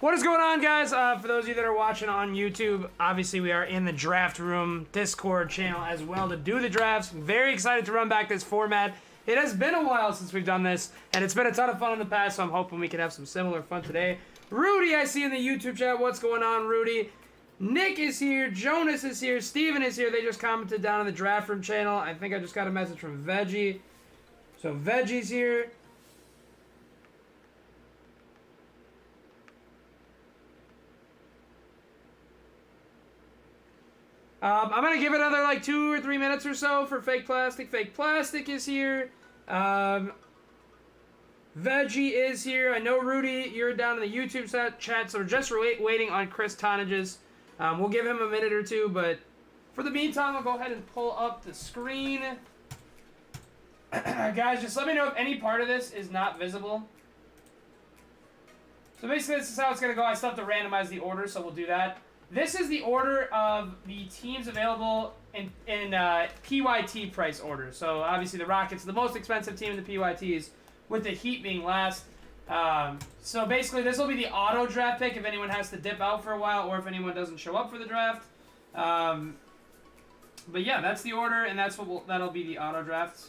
What is going on, guys? For those of you that are watching on YouTube, obviously we are in the draft room Discord channel as well to do the drafts. Very excited to run back this format. It has been a while since we've done this, and it's been a ton of fun in the past, so I'm hoping we can have some similar fun today. Rudy, I see in the YouTube chat. What's going on, Rudy? Nick is here. Jonas is here. Steven is here. They just commented down in the draft room channel. I think I just got a message from Veggie. So Veggie's here. I'm going to give it another like 2 or 3 minutes or so for Fake Plastic. Fake Plastic is here. Veggie is here. I know, Rudy, you're down in the YouTube chat, so we're just waiting on Chris Tonage's. We'll give him a minute or two, but for the meantime, I'll go ahead and pull up the screen. Guys, just let me know if any part of this is not visible. So basically, this is how it's going to go. I still have to randomize the order, so we'll do that. This is the order of the teams available in PYT price order. So obviously the Rockets are the most expensive team in the PYTs, with the Heat being last. So basically this will be the auto draft pick if anyone has to dip out for a while or if anyone doesn't show up for the draft. But yeah, that's the order, and that'll be the auto draft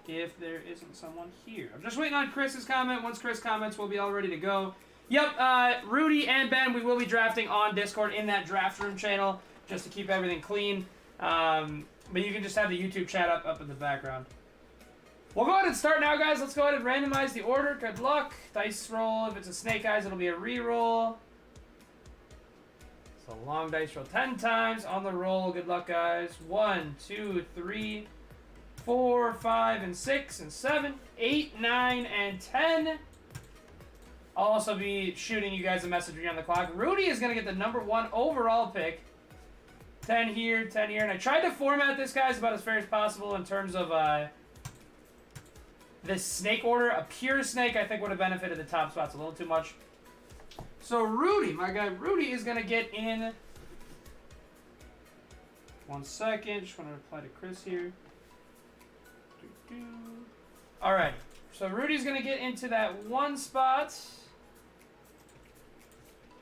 if there isn't someone here. I'm just waiting on Chris's comment. Once Chris comments, we'll be all ready to go. Yep, Rudy and Ben, we will be drafting on Discord in that draft room channel just to keep everything clean. But you can just have the YouTube chat up in the background. We'll go ahead and start now, guys. Let's go ahead and randomize the order. Good luck. Dice roll. If it's a snake eyes, it'll be a re-roll. So long dice roll 10 times on the roll. Good luck, guys. 1, 2, 3, 4, 5, and 6, and 7, 8, 9, and 10. I'll also be shooting you guys a message on the clock. Rudy is going to get the #1 overall pick. 10 here, 10 here. And I tried to format this, guys, about as fair as possible in terms of this snake order. A pure snake, I think, would have benefited the top spots a little too much. So Rudy, my guy Rudy, is going to get in. 1 second. Just want to reply to Chris here. All right. So Rudy's going to get into that 1 spot.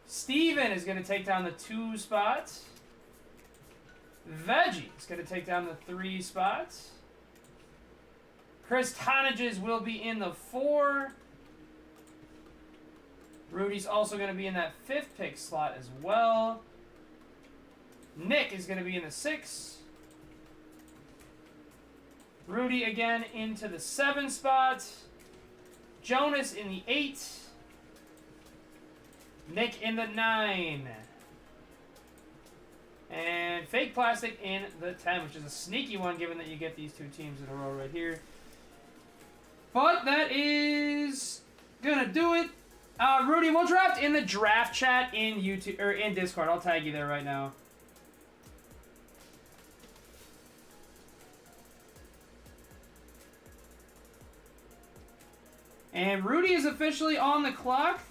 Steven is going to take down the 2 spot. Veggie is going to take down the 3 spot. Chris Tonage's will be in the 4. Rudy's also going to be in that 5th pick slot as well. Nick is going to be in the 6. Rudy again into the 7 spot. Jonas in the 8. Nick in the 9. And Fake Plastic in the 10, which is a sneaky one given that you get these 2 teams in a row right here. But that is going to do it. Rudy, we'll draft in the draft chat in YouTube or in Discord. I'll tag you there right now. And Rudy is officially on the clock.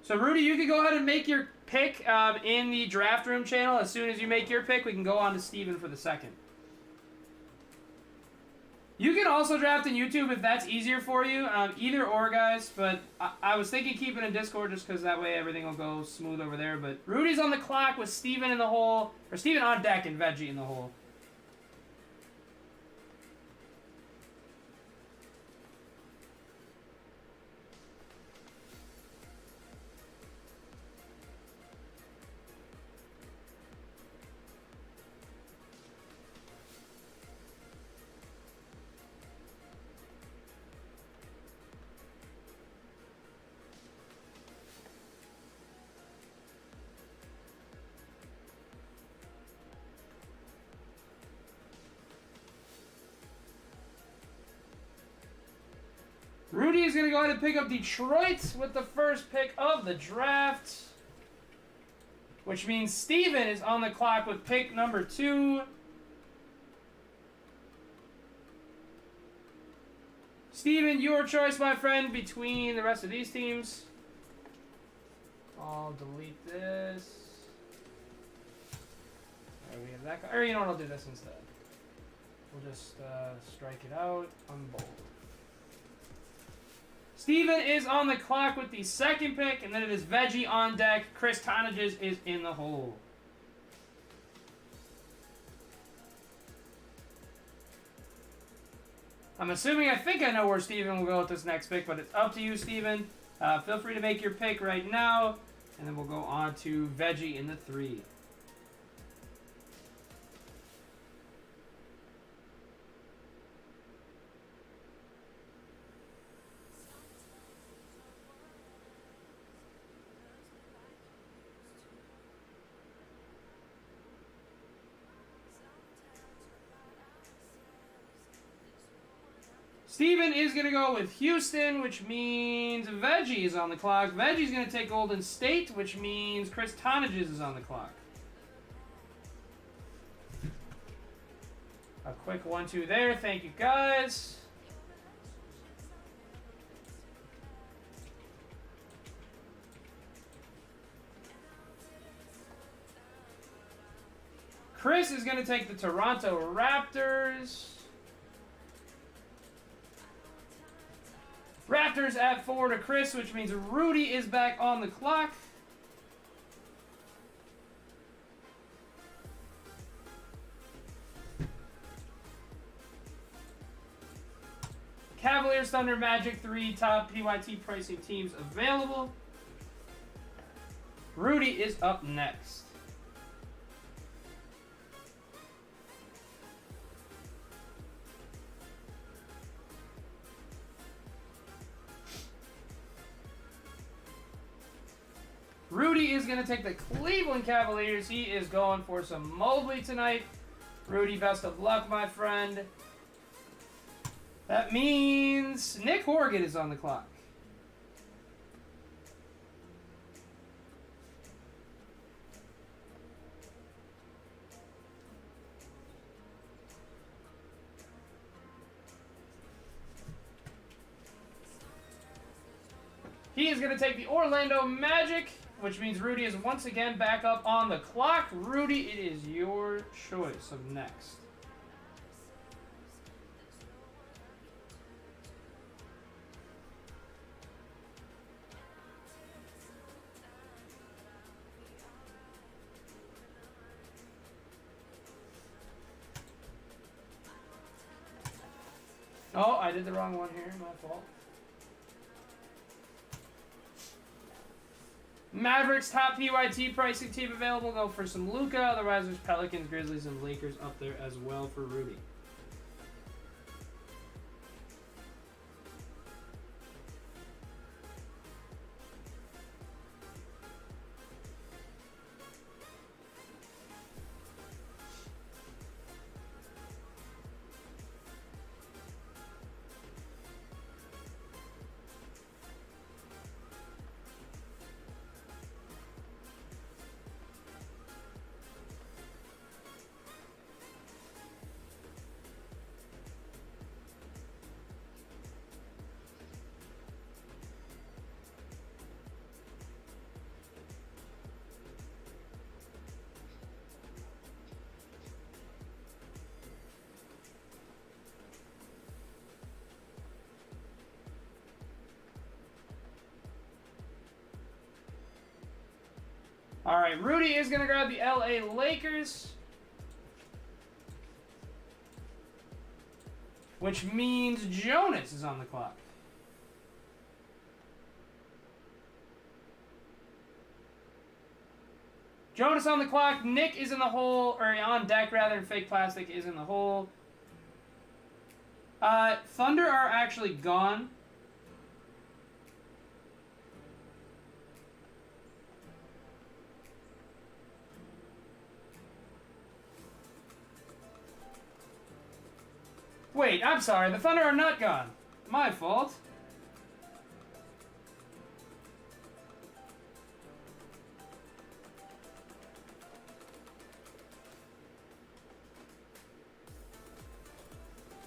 So, Rudy, you can go ahead and make your pick in the draft room channel. As soon as you make your pick, we can go on to Steven for the 2nd. You can also draft in YouTube if that's easier for you. Either or, guys. But I was thinking keeping in Discord just because that way everything will go smooth over there. But Rudy's on the clock with Steven in the hole. Or Steven on deck and Veggie in the hole. Rudy is going to go ahead and pick up Detroit with the 1st pick of the draft. Which means Steven is on the clock with pick number 2. Steven, your choice, my friend, between the rest of these teams. I'll delete this. There we have that guy. Or you know what, I'll do this instead. We'll just strike it out, unbold. Steven is on the clock with the second pick, and then it is Veggie on deck. Chris Tonages is in the hole. I'm assuming, I think I know where Steven will go with this next pick, but it's up to you, Steven. Feel free to make your pick right now, and then we'll go on to Veggie in the 3. Steven is going to go with Houston, which means Veggie is on the clock. Veggie's going to take Golden State, which means Chris Tonages is on the clock. A quick 1-2 there. Thank you, guys. Chris is going to take the Toronto Raptors. Raptors at 4 to Chris, which means Rudy is back on the clock. Cavaliers, Thunder, Magic, 3 top PYT pricing teams available. Rudy is up next. Rudy is going to take the Cleveland Cavaliers. He is going for some Mobley tonight. Rudy, best of luck, my friend. That means Nick Horgan is on the clock. He is going to take the Orlando Magic, which means Rudy is once again back up on the clock. Rudy, it is your choice of next. Oh, I did the wrong one here. My fault. Mavericks, top PYT pricing team available. Go for some Luka. Otherwise, there's Pelicans, Grizzlies, and Lakers up there as well for Rudy. All right, Rudy is going to grab the LA Lakers, which means Jonas is on the clock. Jonas on the clock. Nick is in the hole, or on deck rather, and Fake Plastic is in the hole. Thunder are actually gone. Wait, I'm sorry. The Thunder are not gone. My fault.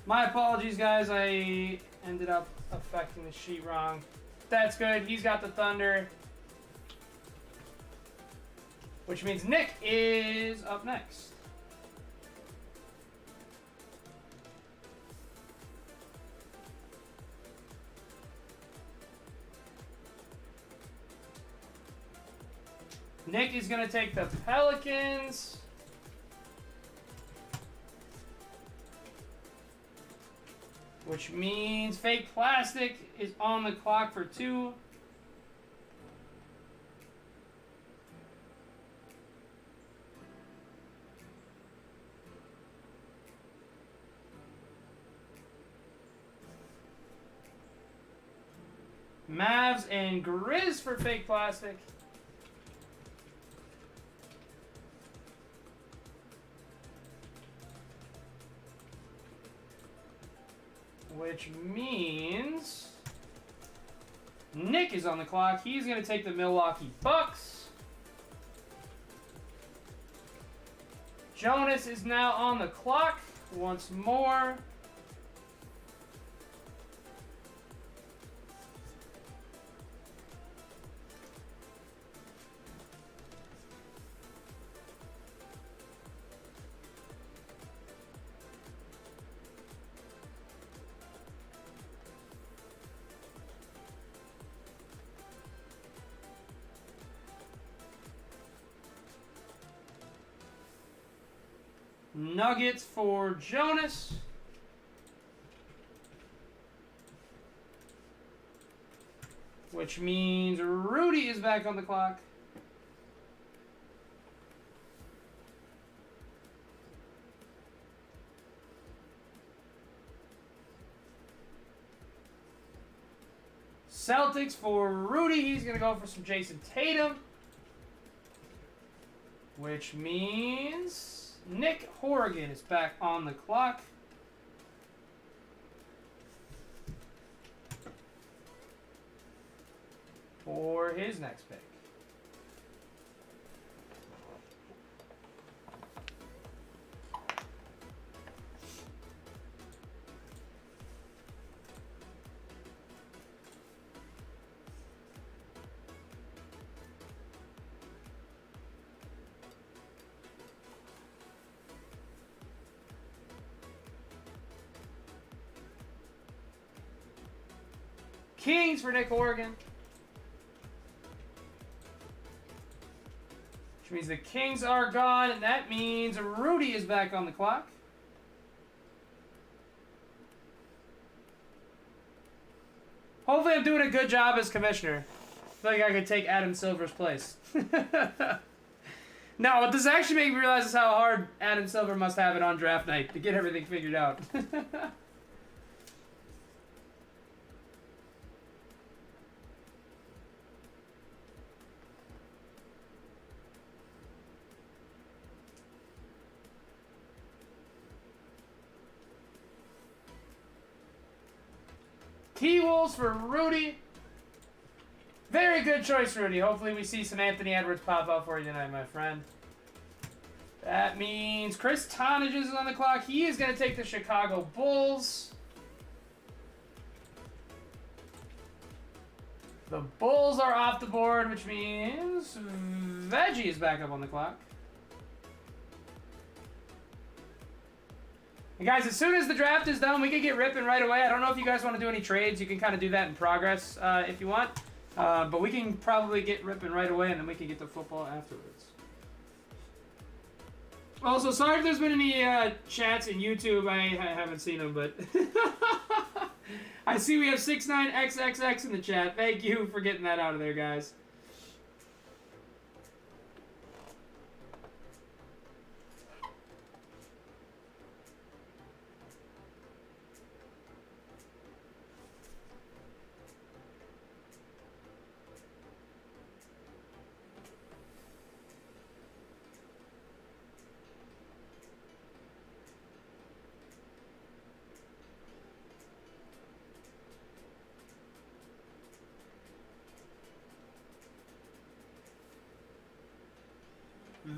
My apologies, guys. I ended up affecting the sheet wrong. That's good. He's got the Thunder. Which means Nick is up next. Nick is going to take the Pelicans. Which means fake plastic is on the clock for 2. Mavs and Grizz for fake plastic. Which means Nick is on the clock. He's going to take the Milwaukee Bucks. Jonas is now on the clock once more. Nuggets for Jonas. Which means Rudy is back on the clock. Celtics for Rudy. He's going to go for some Jason Tatum. Which means Nick Horrigan is back on the clock. For his next pick. Kings for Nick Horrigan. Which means the Kings are gone, and that means Rudy is back on the clock. Hopefully I'm doing a good job as commissioner. I feel like I could take Adam Silver's place. No, what this actually made me realize is how hard Adam Silver must have it on draft night to get everything figured out. T-Wolves for Rudy. Very good choice, Rudy. Hopefully we see some Anthony Edwards pop up for you tonight, my friend. That means Chris Tonage is on the clock. He is going to take the Chicago Bulls. The Bulls are off the board, which means Veggie is back up on the clock. And guys, as soon as the draft is done, we can get ripping right away. I don't know if you guys want to do any trades. You can kind of do that in progress if you want. But we can probably get ripping right away, and then we can get to football afterwards. Also, sorry if there's been any chats in YouTube. I haven't seen them, but I see we have 69XXX in the chat. Thank you for getting that out of there, guys.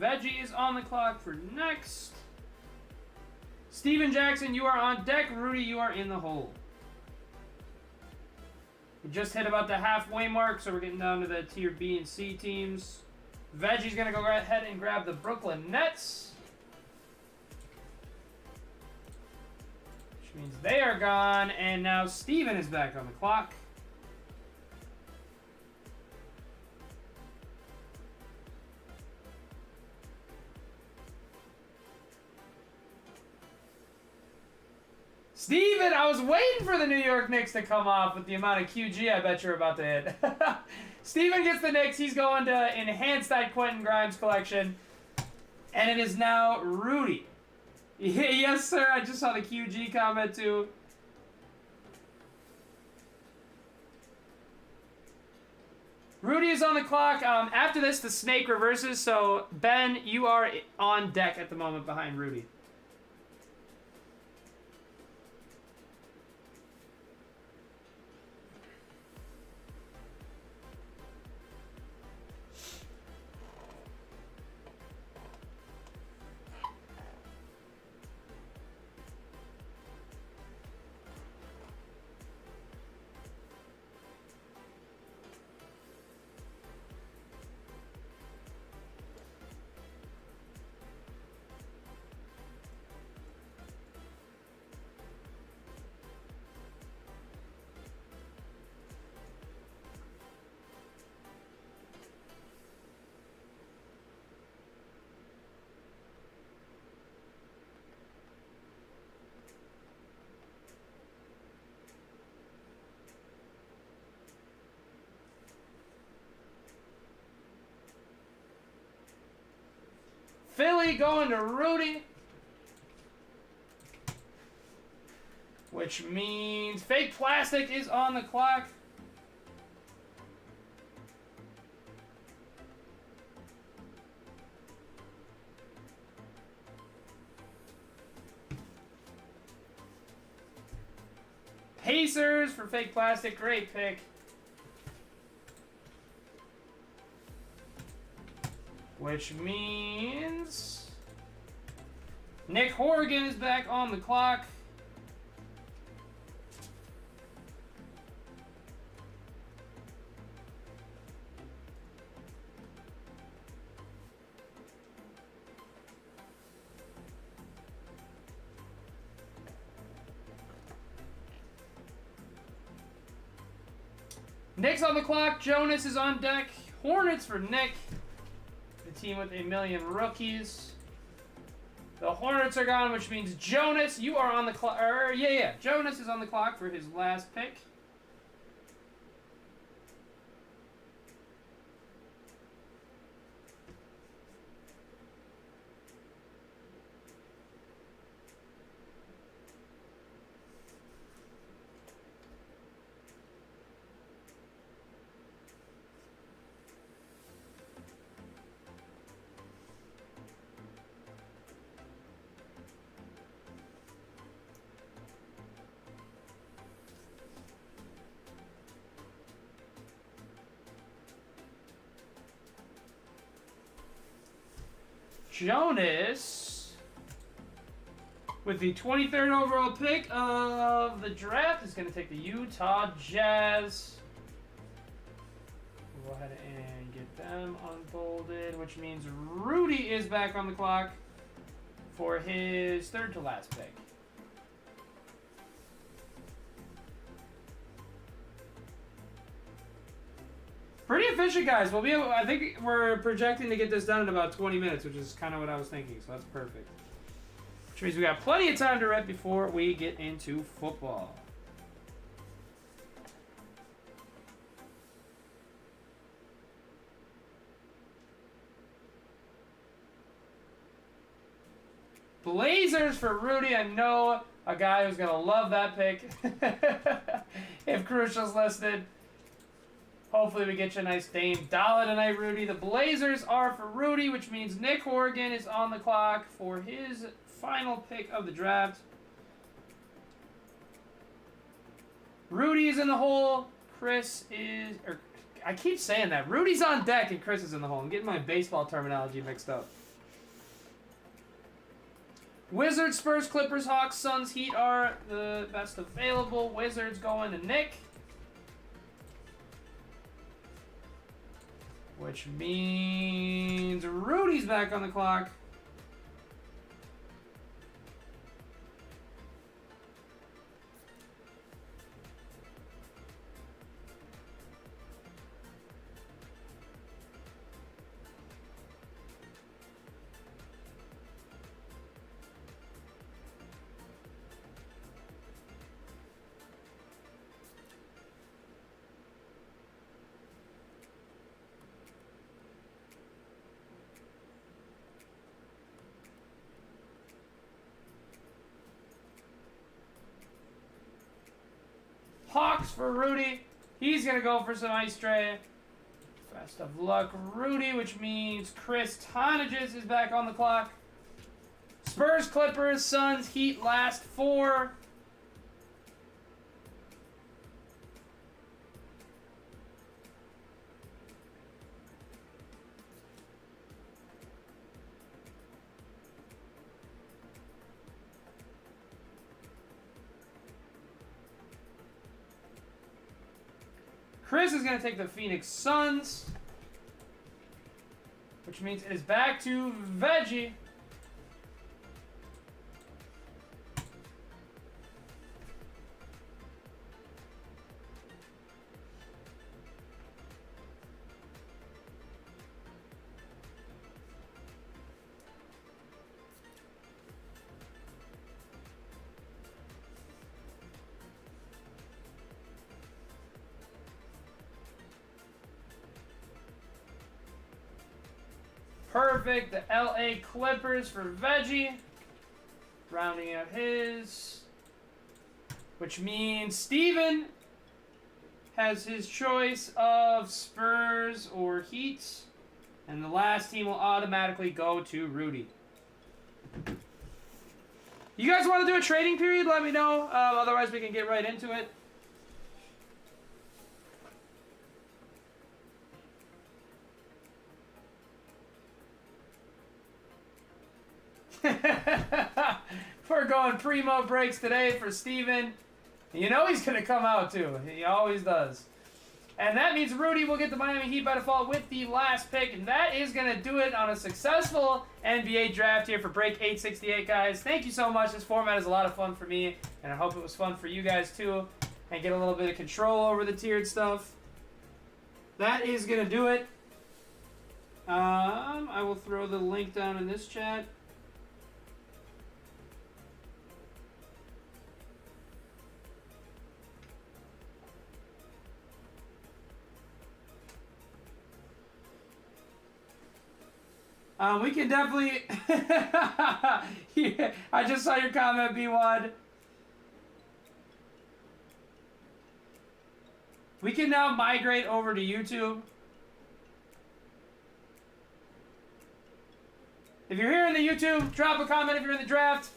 Veggie is on the clock for next. Steven Jackson, you are on deck. Rudy, you are in the hole. We just hit about the halfway mark, so we're getting down to the tier B and C teams. Veggie's going to go ahead and grab the Brooklyn Nets. Which means they are gone, and now Steven is back on the clock. Steven, I was waiting for the New York Knicks to come off with the amount of QG I bet you're about to hit. Steven gets the Knicks. He's going to enhance that Quentin Grimes collection. And it is now Rudy. Yes, sir. I just saw the QG comment, too. Rudy is on the clock. After this, the snake reverses. So, Ben, you are on deck at the moment behind Rudy. Philly going to Rudy. Which means fake plastic is on the clock. Pacers for fake plastic. Great pick. Which means Nick Horrigan is back on the clock. Nick's on the clock. Jonas is on deck. Hornets for Nick. The team with 1,000,000 rookies. The Hornets are gone, which means Jonas, you are on the clock. Jonas is on the clock for his last pick. Jonas, with the 23rd overall pick of the draft, is going to take the Utah Jazz. Go ahead and get them unfolded, which means Rudy is back on the clock for his third to last pick. Pretty efficient, guys. We'll be able, I think we're projecting to get this done in about 20 minutes, which is kind of what I was thinking, so that's perfect. Which means we got plenty of time to rep before we get into football. Blazers for Rudy. I know a guy who's going to love that pick if Crucial's listed. Hopefully we get you a nice Dame Dollar tonight, Rudy. The Blazers are for Rudy, which means Nick Horrigan is on the clock for his final pick of the draft. Rudy is in the hole. Chris is... I keep saying that. Rudy's on deck and Chris is in the hole. I'm getting my baseball terminology mixed up. Wizards, Spurs, Clippers, Hawks, Suns, Heat are the best available. Wizards going to Nick. Which means Rudy's back on the clock. box for Rudy. He's going to go for some ice tray. Best of luck, Rudy, which means Chris Tonages is back on the clock. Spurs, Clippers, Suns, Heat, last 4. Chris is going to take the Phoenix Suns, which means it is back to Veggie. Perfect. The LA Clippers for Veggie. Rounding out his. Which means Steven has his choice of Spurs or Heat. And the last team will automatically go to Rudy. You guys want to do a trading period? Let me know. Otherwise, we can get right into it. We're going primo breaks today for Steven. You know he's going to come out too. He always does. And that means Rudy will get the Miami Heat by default with the last pick. And that is going to do it on a successful NBA draft here for break 868, guys. Thank you so much. This format is a lot of fun for me. And I hope it was fun for you guys too. And get a little bit of control over the tiered stuff. That is going to do it. I will throw the link down in this chat. We can definitely... Yeah, I just saw your comment, B1. We can now migrate over to YouTube. If you're here in the YouTube, drop a comment if you're in the draft.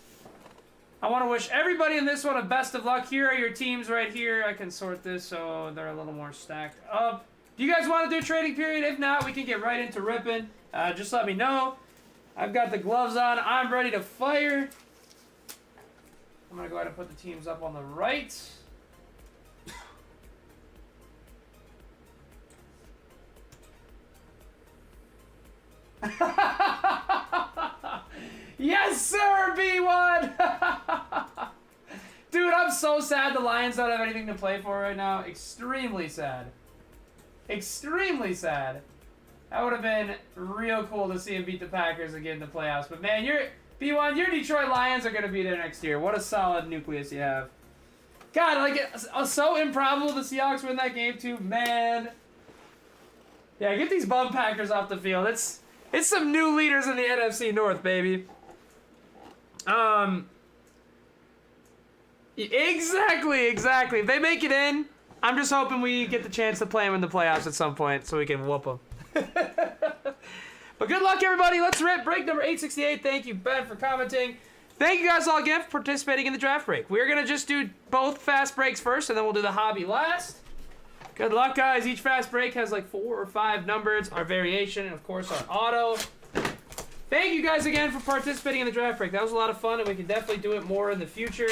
I want to wish everybody in this one a best of luck. Here are your teams right here. I can sort this so they're a little more stacked up. Do you guys want to do a trading period? If not, we can get right into ripping. Just let me know. I've got the gloves on. I'm ready to fire. I'm going to go ahead and put the teams up on the right. Yes, sir, B1! Dude, I'm so sad the Lions don't have anything to play for right now. Extremely sad. Extremely sad. That would have been real cool to see him beat the Packers again in the playoffs. But man, B1, your Detroit Lions are going to be there next year. What a solid nucleus you have. God, like, it's so improbable the Seahawks win that game too, man. Yeah, get these bum Packers off the field. It's some new leaders in the NFC North, baby. Exactly. If they make it in, I'm just hoping we get the chance to play them in the playoffs at some point so we can whoop them. But good luck, everybody. Let's rip break number 868. Thank you, Ben, for commenting. Thank you guys all again for participating in the draft break. We're going to just do both fast breaks first, and then we'll do the hobby last. Good luck, guys. Each fast break has like 4 or 5 numbers, our variation, and of course our auto. Thank you guys again for participating in the draft break. That was a lot of fun, and we can definitely do it more in the future.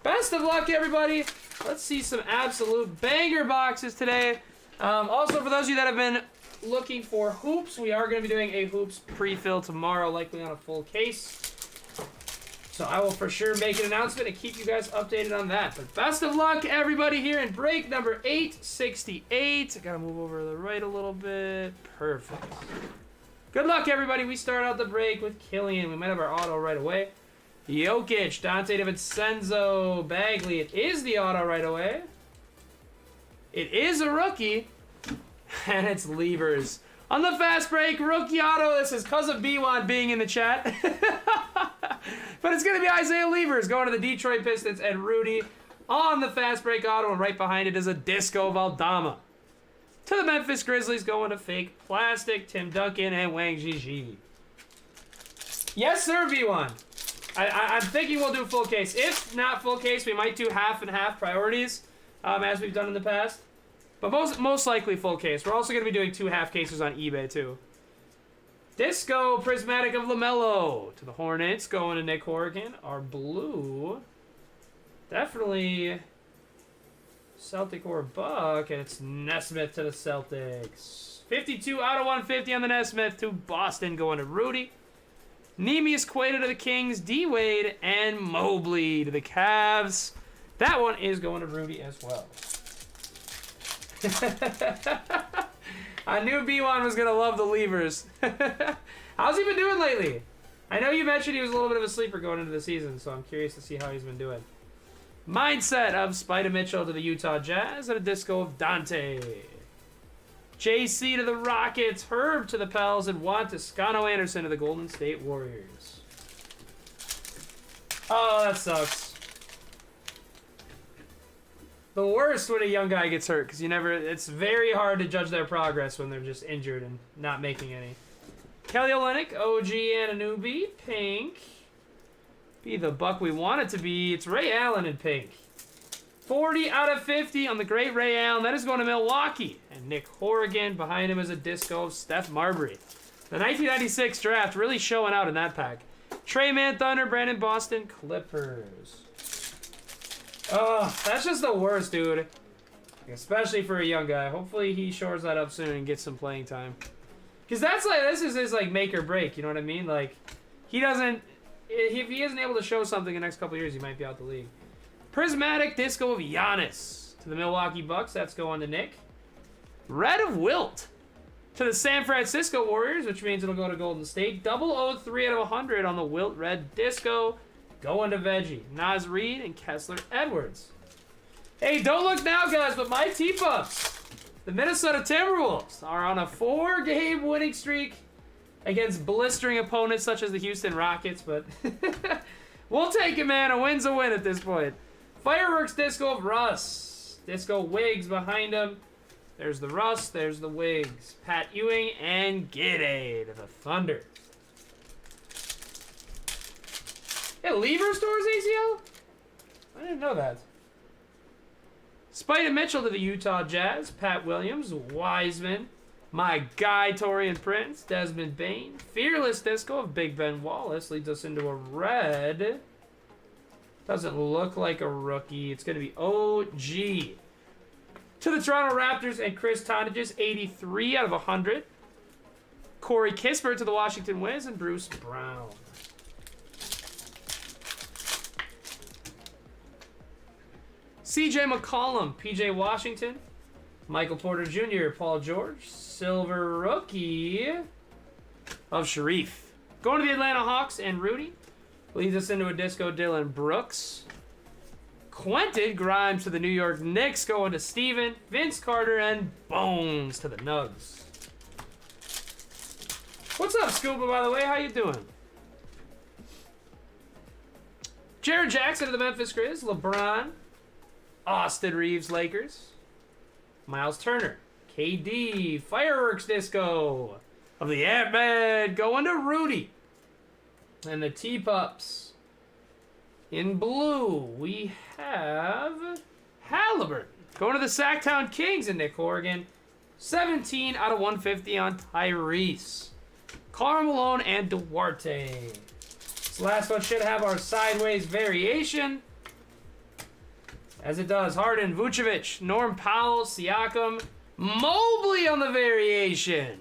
Best of luck, everybody. Let's see some absolute banger boxes today. Also, for those of you that have been looking for hoops, we are going to be doing a hoops pre-fill tomorrow, likely on a full case. So I will for sure make an announcement and keep you guys updated on that. But best of luck, everybody, here in break number 868. I got to move over to the right a little bit. Perfect. Good luck, everybody. We start out the break with Killian. We might have our auto right away. Jokic, Dante DiVincenzo, Bagley. It is the auto right away. It is a rookie, and it's Levers. On the fast break, rookie auto. This is because of B1 being in the chat. But it's going to be Isaiah Levers going to the Detroit Pistons and Rudy on the fast break auto, and right behind it is a Disco Valdama. To the Memphis Grizzlies, going to fake plastic, Tim Duncan and Wang Zhizhi. Yes, sir, V1. I'm thinking we'll do full case. If not full case, we might do half and half priorities, as we've done in the past. But most likely full case. We're also going to be doing 2 half cases on eBay, too. Disco Prismatic of LaMelo. To the Hornets, going to Nick Horrigan. Our blue, definitely Celtic or Buck, and it's Nesmith to the Celtics. 52 out of 150 on the Nesmith. To Boston, going to Rudy. Neemius Quaid to the Kings, D-Wade, and Mobley to the Cavs. That one is going to Rudy as well. I knew B1 was going to love the levers. How's he been doing lately? I know you mentioned he was a little bit of a sleeper going into the season, so I'm curious to see how he's been doing. Mindset of Spider Mitchell to the Utah Jazz, and a Disco of Dante. JC to the Rockets, Herb to the Pels, and Juan Toscano Anderson to the Golden State Warriors. Oh, that sucks. The worst when a young guy gets hurt, because it's very hard to judge their progress when they're just injured and not making any. Kelly Olynyk, OG Anunoby, pink. Be the Buck we want it to be. It's Ray Allen in pink. 40 out of 50 on the great Ray Allen. That is going to Milwaukee. And Nick Horrigan, behind him is a Disco of Steph Marbury. The 1996 draft really showing out in that pack. Trey Man Thunder, Brandon Boston, Clippers. Oh, that's just the worst, dude. Especially for a young guy. Hopefully he shores that up soon and gets some playing time. Because this is his like make or break, you know what I mean? Like, if he isn't able to show something in the next couple years, he might be out the league. Prismatic Disco of Giannis to the Milwaukee Bucks. That's going to Nick. Red of Wilt to the San Francisco Warriors, which means it'll go to Golden State. 003 out of 100 on the Wilt Red Disco. Going to Veggie. Naz Reid and Kessler Edwards. Hey, don't look now, guys, but my T-Pups, the Minnesota Timberwolves, are on a 4-game winning streak against blistering opponents such as the Houston Rockets, but we'll take it, man. A win's a win at this point. Fireworks Disco of Russ. Disco Wiggs behind him. There's the Russ, there's the Wiggs. Pat Ewing and Gidey to the Thunder. Yeah, Lever stores ACL? I didn't know that. Spida Mitchell to the Utah Jazz. Pat Williams, Wiseman. My guy, Torian Prince. Desmond Bain. Fearless Disco of Big Ben Wallace leads us into a red. Doesn't look like a rookie. It's going to be OG. To the Toronto Raptors and Chris Tonnages, 83 out of 100. Corey Kispert to the Washington Wizards and Bruce Brown. CJ McCollum, PJ Washington, Michael Porter Jr., Paul George, silver rookie of Sharif. Going to the Atlanta Hawks and Rudy. Leads us into a Disco Dylan Brooks. Quentin Grimes to the New York Knicks, going to Steven, Vince Carter, and Bones to the Nugs. What's up, Scuba, by the way? How you doing? Jared Jackson to the Memphis Grizz, LeBron, Austin Reeves, Lakers. Miles Turner, KD, Fireworks Disco of the Ant-Man, going to Rudy. And the T-Pups. In blue, we have Halliburton. Going to the Sacktown Kings and Nick Horrigan. 17 out of 150 on Tyrese. Karl Malone and Duarte. This last one should have our sideways variation. As it does, Harden, Vucevic, Norm Powell, Siakam, Mobley on the variation.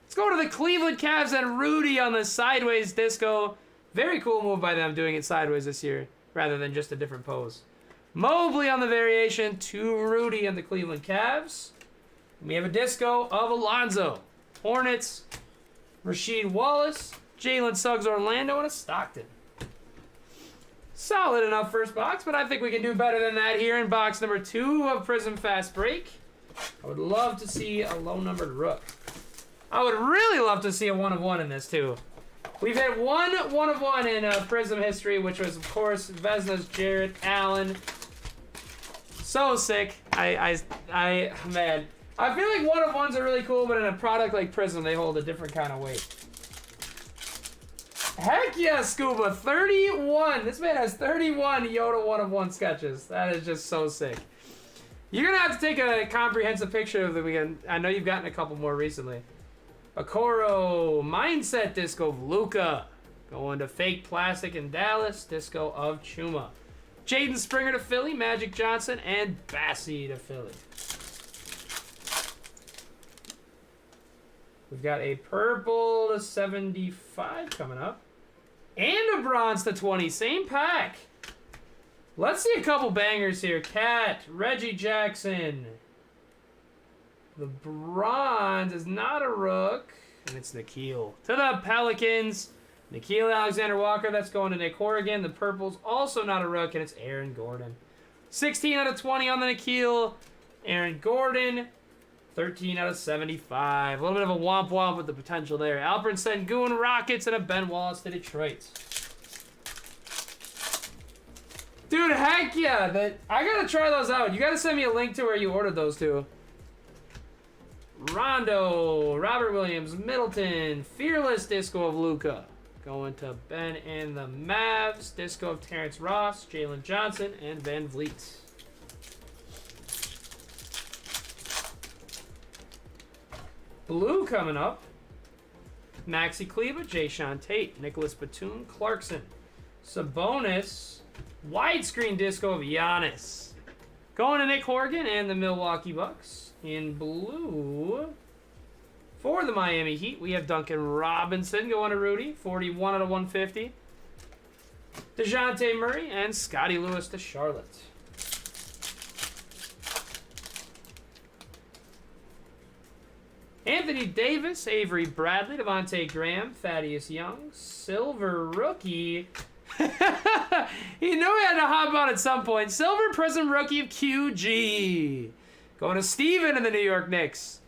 Let's go to the Cleveland Cavs and Rudy on the sideways Disco. Very cool move by them doing it sideways this year rather than just a different pose. Mobley on the variation to Rudy and the Cleveland Cavs. We have a Disco of Alonzo, Hornets, Rasheed Wallace, Jalen Suggs Orlando, and a Stockton. Solid enough first box, but I think we can do better than that here in box number 2 of Prizm Fast Break. I would love to see a low-numbered rook. I would really love to see a 1 of 1 in this, too. We've had 1 of 1 in Prizm history, which was, of course, Vesna's Jarrett Allen. So sick. Man. I feel like one of ones are really cool, but in a product like Prizm, they hold a different kind of weight. Heck yeah, Scuba. 31. This man has 31 Yoda one of one sketches. That is just so sick. You're going to have to take a comprehensive picture of the weekend. I know you've gotten a couple more recently. Okoro. Mindset Disco of Luca. Going to Fake Plastic in Dallas. Disco of Chuma. Jaden Springer to Philly. Magic Johnson. And Bassie to Philly. We've got a purple to 75 coming up. And a bronze to 20. Same pack. Let's see a couple bangers here. Cat, Reggie Jackson. The bronze is not a rook. And it's Nikhil. To the Pelicans. Nikhil Alexander Walker. That's going to Nick Horrigan. The purple's also not a rook. And it's Aaron Gordon. 16 out of 20 on the Nikhil. Aaron Gordon. 13 out of 75. A little bit of a womp womp with the potential there. Alperen Sengun Rockets and a Ben Wallace to Detroit. Dude, heck yeah. I gotta try those out. You gotta send me a link to where you ordered those two. Rondo, Robert Williams, Middleton, Fearless Disco of Luca. Going to Ben and the Mavs. Disco of Terrence Ross, Jalen Johnson, and Van Vliet. Blue coming up. Maxi Kleber, Jayshawn Tate, Nicholas Batum, Clarkson. Sabonis, widescreen disco of Giannis. Going to Nick Horgan and the Milwaukee Bucks. In blue, for the Miami Heat, we have Duncan Robinson going to Rudy, 41 out of 150. DeJounte Murray and Scotty Lewis to Charlotte. Anthony Davis, Avery Bradley, Devontae Graham, Thaddeus Young, silver rookie. He knew he had to hop on at some point. Silver Prizm rookie of QG. Going to Steven in the New York Knicks.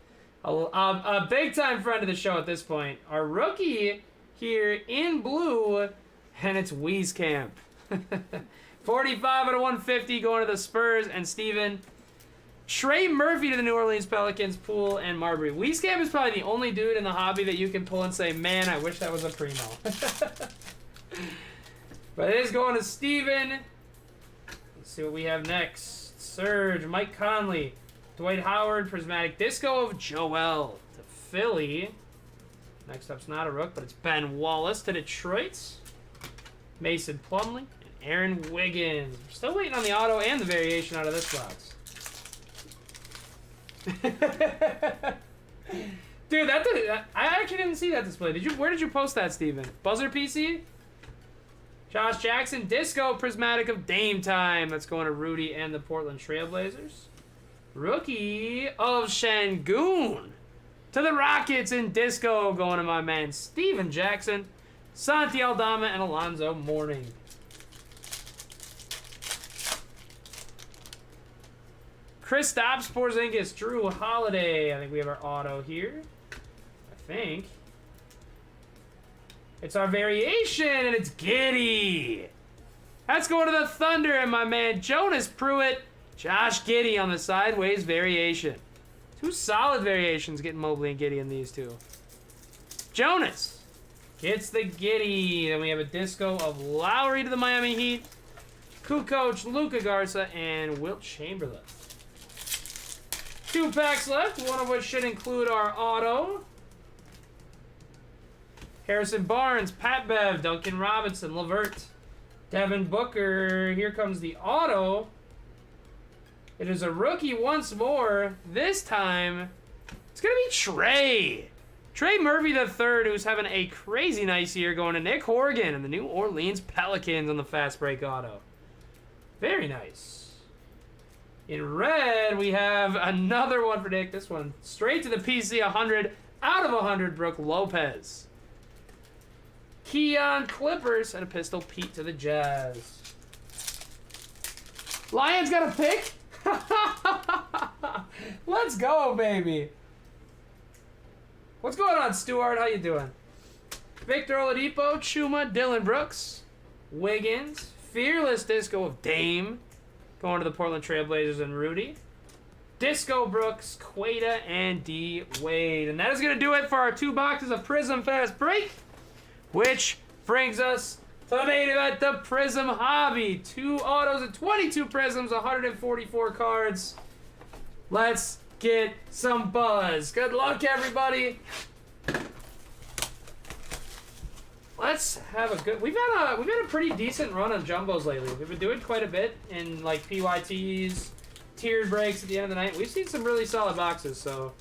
A big-time friend of the show at this point. Our rookie here in blue, and it's Wieskamp. 45 out of 150 going to the Spurs, and Steven. Trey Murphy to the New Orleans Pelicans, Poole, and Marbury. Wieskamp is probably the only dude in the hobby that you can pull and say, man, I wish that was a primo. But it is going to Steven. Let's see what we have next. Serge, Mike Conley, Dwight Howard, Prismatic Disco of Joel to Philly. Next up's not a rook, but it's Ben Wallace to Detroit. Mason Plumlee and Aaron Wiggins. We're still waiting on the auto and the variation out of this box. Dude, I actually didn't see that display. Where did you post that, Steven? Buzzer PC? Josh Jackson, Disco Prismatic of Dame Time. That's going to Rudy and the Portland Trailblazers. Rookie of Şengün to the Rockets in Disco, going to my man Steven Jackson, Santi Aldama, and Alonzo Mourning. Kristaps Porzingis, Drew Holiday. I think we have our auto here. I think. It's our variation, and it's Giddey. That's going to the Thunder, and my man Jonas Pruitt, Josh Giddey on the sideways variation. Two solid variations getting Mobley and Giddey in these two. Jonas gets the Giddey. Then we have a disco of Lowry to the Miami Heat, Kukoc, Luka Garza, and Wilt Chamberlain. 2 packs left, one of which should include our auto. Harrison Barnes, Pat Bev, Duncan Robinson, LeVert, Devin Booker. Here comes the auto. It is a rookie once more. This time, it's going to be Trey. Trey Murphy III, who's having a crazy nice year, going to Nick Horgan and the New Orleans Pelicans on the fast break auto. Very nice. In red, we have another one for Nick. This one straight to the PC, 100 out of 100, Brooke Lopez. Keon Clippers, and a Pistol Pete to the Jazz. Lions got a pick? Let's go, baby. What's going on, Stuart? How you doing? Victor Oladipo, Chuma, Dylan Brooks, Wiggins, Fearless Disco of Dame, Going to the Portland Trailblazers and Rudy. Disco Brooks, Queta, and D. Wade. And that is going to do it for our 2 boxes of Prizm Fast Break, which brings us to the main event, the Prizm Hobby. 2 autos and 22 Prizms, 144 cards. Let's get some buzz. Good luck, everybody. Let's have a good. We've had a pretty decent run on jumbos lately. We've been doing quite a bit in like PYTs, tiered breaks at the end of the night. We've seen some really solid boxes, so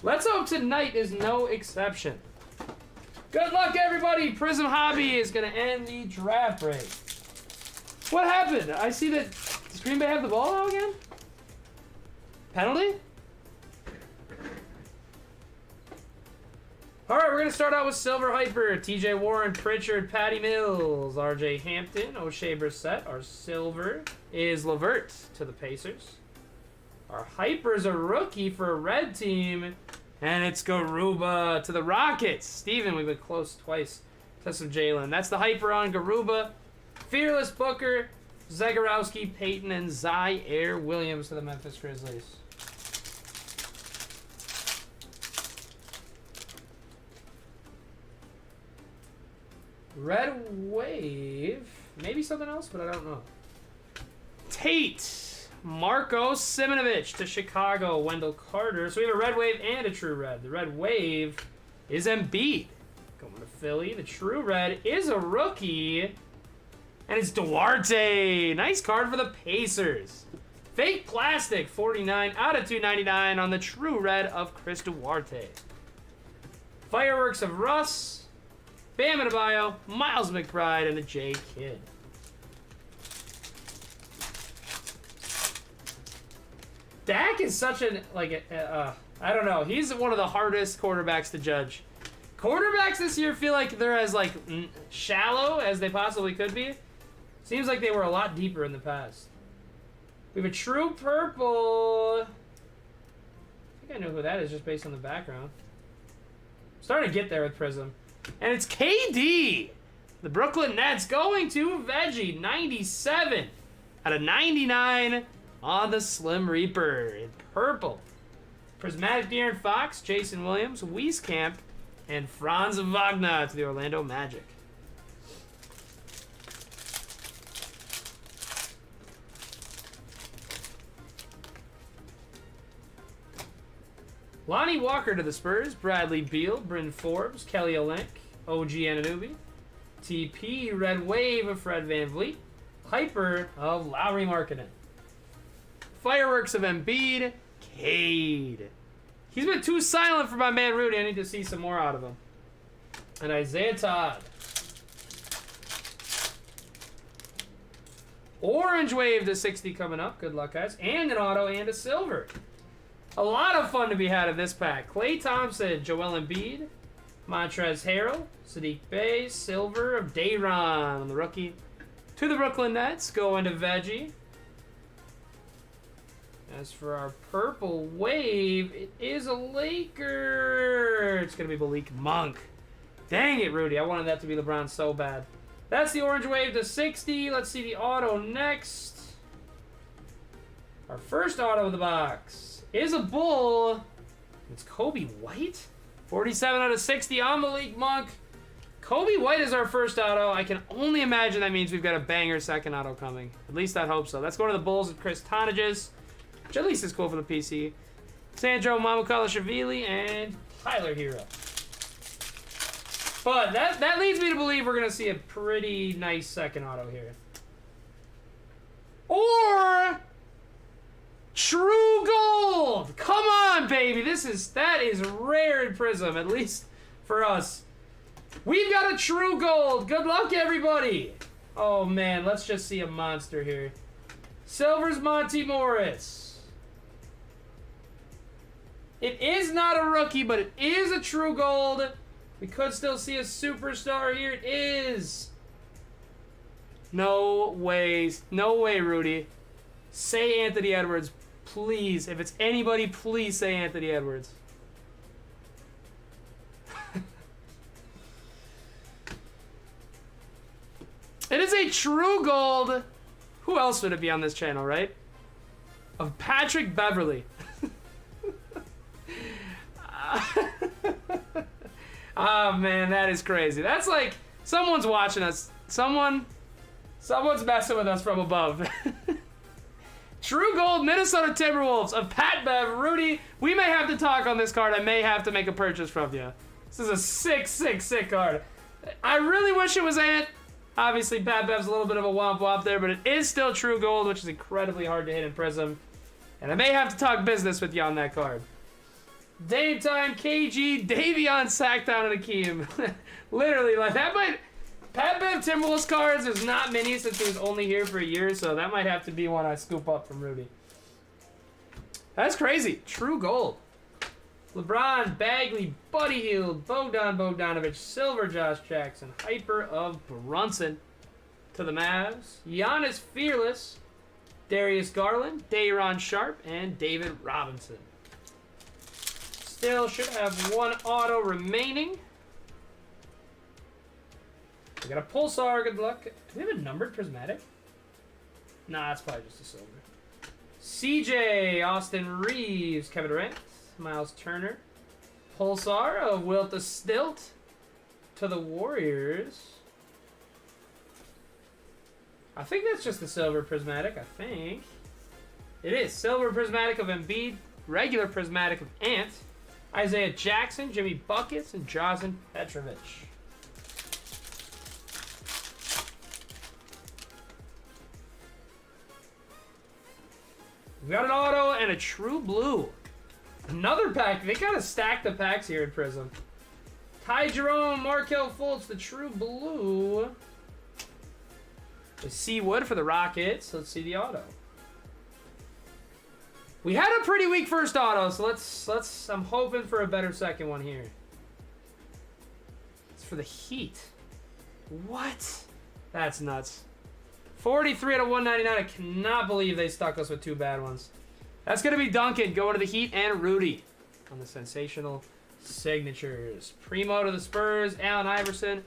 let's hope tonight is no exception. Good luck, everybody. Prizm Hobby is gonna end the draft break. What happened? I see that. Does Green Bay have the ball now again? Penalty? All right, we're going to start out with Silver Hyper, TJ Warren, Pritchard, Patty Mills, RJ Hampton, O'Shea Brissett. Our Silver is Levert to the Pacers. Our Hyper's a rookie for a red team, and it's Garuba to the Rockets. Steven, we've been close twice to some Jalen. That's the Hyper on Garuba. Fearless Booker, Zagorowski, Peyton, and Zaire Williams to the Memphis Grizzlies. Red Wave, maybe something else, but I don't know. Tate, Marko Simonovic to Chicago, Wendell Carter. So we have a Red Wave and a True Red. The Red Wave is Embiid. Going to Philly. The True Red is a rookie, and it's Duarte. Nice card for the Pacers. Fake Plastic, 49 out of 299 on the True Red of Chris Duarte. Fireworks of Russ. Bam Adebayo, Miles McBride, and a J. Kidd. Dak is such an, I don't know. He's one of the hardest quarterbacks to judge. Quarterbacks this year feel like they're as, shallow as they possibly could be. Seems like they were a lot deeper in the past. We have a True Purple. I think I know who that is just based on the background. I'm starting to get there with Prizm. And it's KD. The Brooklyn Nets going to Veggie. 97 out of 99 on the Slim Reaper in purple. Prismatic De'Aaron Fox, Jason Williams, Wieskamp, and Franz Wagner to the Orlando Magic. Lonnie Walker to the Spurs, Bradley Beal, Bryn Forbes, Kelly Olynyk, OG Anunoby, TP, Red Wave of Fred VanVleet, Hyper of Lowry Markkanen. Fireworks of Embiid, Cade. He's been too silent for my man Rudy. I need to see some more out of him. And Isaiah Todd. Orange Wave to 60 coming up. Good luck, guys. And an auto and a silver. A lot of fun to be had in this pack. Klay Thompson, Joel Embiid, Montrezl Harrell, Sadiq Bey, silver of Day'Ron, the rookie. To the Brooklyn Nets, going to Veggie. As for our purple wave, it is a Laker. It's going to be Malik Monk. Dang it, Rudy. I wanted that to be LeBron so bad. That's the orange wave to 60. Let's see the auto next. Our first auto of the box is a Bull. It's Kobe White. 47 out of 60 on Malik Monk. Kobe White is our first auto. I can only imagine that means we've got a banger second auto coming. At least I'd hope so. Let's go to the Bulls with Chris Tonages, which at least is cool for the PC. Sandro Mamukelashvili and Tyler Hero. But that leads me to believe we're going to see a pretty nice second auto here. Or True Gold! Come on, baby! That is rare in Prizm, at least for us. We've got a True Gold! Good luck, everybody! Oh, man, let's just see a monster here. Silver's Monty Morris. It is not a rookie, but it is a True Gold. We could still see a superstar here. It is. No ways. No way, Rudy. Say Anthony Edwards, please. If it's anybody, please say Anthony Edwards. It is a True Gold. Who else would it be on this channel, right? Of Patrick Beverley. Oh man, that is crazy. That's like someone's watching us. Someone's messing with us from above. True Gold Minnesota Timberwolves of Pat Bev, Rudy. We may have to talk on this card. I may have to make a purchase from you. This is a sick card. I really wish it was Ant. Obviously, Pat Bev's a little bit of a womp there, but it is still True Gold, which is incredibly hard to hit in Prizm. And I may have to talk business with you on that card. Dame Time, KG, Davion, Sackdown, and Akeem. Literally, like, that might... Pat Bev Timberwolves cards, there's not many since he was only here for a year, so that might have to be one I scoop up from Rudy. That's crazy. True Gold. LeBron, Bagley, Buddy Hield, Bogdan Bogdanovic, Silver Josh Jackson, Hyper of Brunson to the Mavs, Giannis Fearless, Darius Garland, Day'Ron Sharp, and David Robinson. Still should have one auto remaining. We got a Pulsar, good luck. Do we have a numbered prismatic? Nah, it's probably just a silver. CJ, Austin Reeves, Kevin Durant, Miles Turner. Pulsar of Wilt the Stilt to the Warriors. I think that's just the silver prismatic, I think. It is. Silver prismatic of Embiid, regular prismatic of Ant, Isaiah Jackson, Jimmy Buckets, and Drazen Petrovic. We got an auto and a true blue. Another pack. They gotta stack the packs here in Prizm. Ty Jerome, Markelle Fultz, the true blue. The Seawood for the Rockets. Let's see the auto. We had a pretty weak first auto, so let's I'm hoping for a better second one here. It's for the Heat. What? That's nuts. 43 out of 199. I cannot believe they stuck us with two bad ones. That's going to be Duncan going to the Heat and Rudy on the sensational signatures. Primo to the Spurs, Allen Iverson.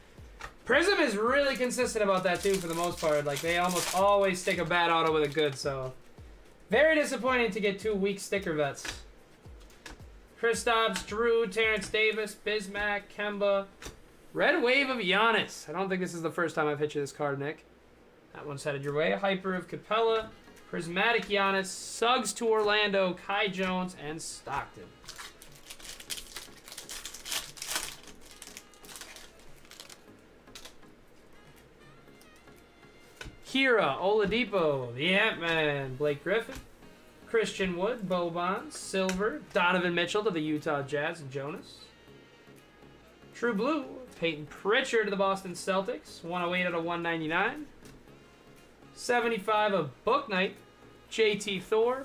Prizm is really consistent about that too for the most part. Like they almost always stick a bad auto with a good, so very disappointing to get two weak sticker vets. Kristaps, Drew, Terrence Davis, Bismack, Kemba. Red Wave of Giannis. I don't think this is the first time I've hit you this card, Nick. That one's headed your way. Hyper of Capella, Prismatic Giannis, Suggs to Orlando, Kai Jones, and Stockton. Kira, Oladipo, the Ant-Man, Blake Griffin, Christian Wood, Boban, Silver, Donovan Mitchell to the Utah Jazz, and Jonas. True Blue, Peyton Pritchard to the Boston Celtics, 108 out of 199. 75 of Book Knight, JT Thor,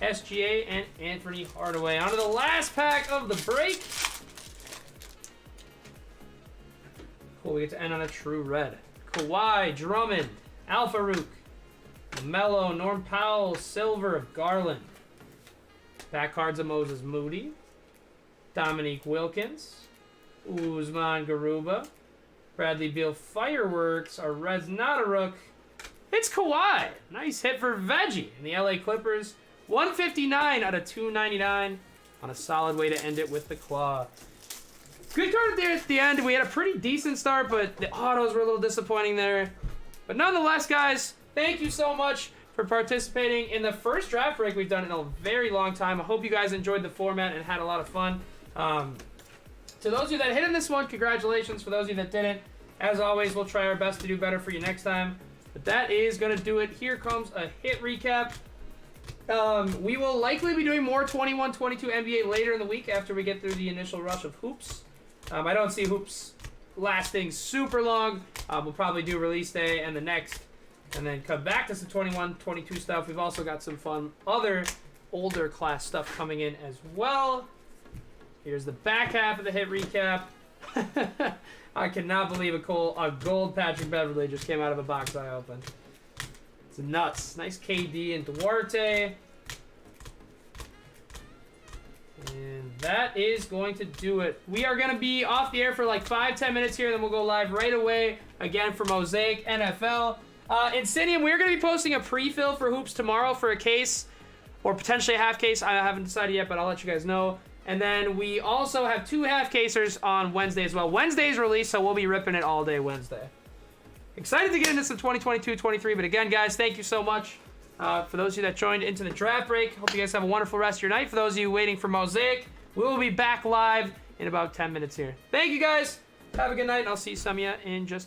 SGA, and Anthony Hardaway. On to the last pack of the break. Cool, we get to end on a true red. Kawhi, Drummond, Al-Farouq, Melo, Norm Powell, Silver of Garland. Back cards of Moses Moody, Dominique Wilkins, Usman Garuba, Bradley Beal Fireworks, a Reds not a rook. It's Kawhi. Nice hit for Veggie in the LA Clippers. 159 out of 299 on a solid way to end it with the claw. Good card there at the end. We had a pretty decent start, but the autos were a little disappointing there. But nonetheless, guys, thank you so much for participating in the first draft break we've done in a very long time. I hope you guys enjoyed the format and had a lot of fun. To those of you that hit in this one, congratulations. For those of you that didn't, as always, we'll try our best to do better for you next time. But that is going to do it. Here comes a hit recap. We will likely be doing more 21-22 NBA later in the week after we get through the initial rush of hoops. I don't see hoops lasting super long. We'll probably do release day and the next, and then come back to some 21-22 stuff. We've also got some fun other older class stuff coming in as well. Here's the back half of the hit recap. I cannot believe a gold Patrick Beverley just came out of a box I opened. It's nuts. Nice KD and Duarte. And that is going to do it. We are going to be off the air for like 5-10 minutes here, then we'll go live right away again for Mosaic NFL. Insidium, we're going to be posting a pre-fill for Hoops tomorrow for a case, or potentially a half case. I haven't decided yet, but I'll let you guys know. And then we also have 2 half casers on Wednesday as well. Wednesday's release, so we'll be ripping it all day Wednesday. Excited to get into some 2022-23, but again, guys, thank you so much. For those of you that joined into the draft break, hope you guys have a wonderful rest of your night. For those of you waiting for Mosaic, we will be back live in about 10 minutes here. Thank you, guys. Have a good night, and I'll see some of you in just a bit.